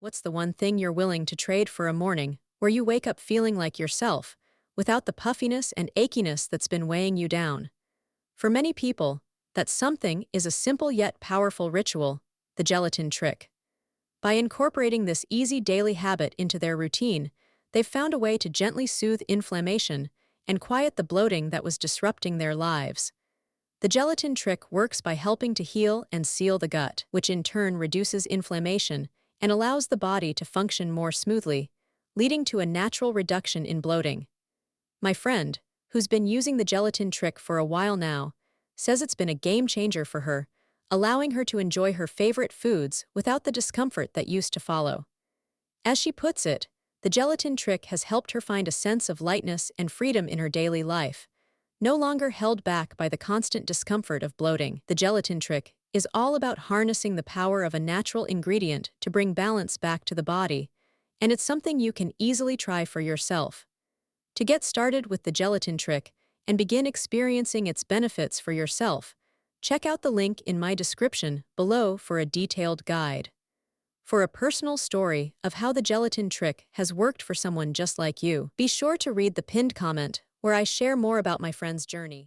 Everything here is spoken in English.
What's the one thing you're willing to trade for a morning where you wake up feeling like yourself, without the puffiness and achiness that's been weighing you down? For many people, that something is a simple yet powerful ritual, the gelatin trick. By incorporating this easy daily habit into their routine, they've found a way to gently soothe inflammation and quiet the bloating that was disrupting their lives. The gelatin trick works by helping to heal and seal the gut, which in turn reduces inflammation and allows the body to function more smoothly, leading to a natural reduction in bloating. My friend, who's been using the gelatin trick for a while now, says it's been a game changer for her, allowing her to enjoy her favorite foods without the discomfort that used to follow. As she puts it, the gelatin trick has helped her find a sense of lightness and freedom in her daily life, no longer held back by the constant discomfort of bloating. The gelatin trick is all about harnessing the power of a natural ingredient to bring balance back to the body, and it's something you can easily try for yourself. To get started with the gelatin trick and begin experiencing its benefits for yourself, check out the link in my description below for a detailed guide. For a personal story of how the gelatin trick has worked for someone just like you, be sure to read the pinned comment where I share more about my friend's journey.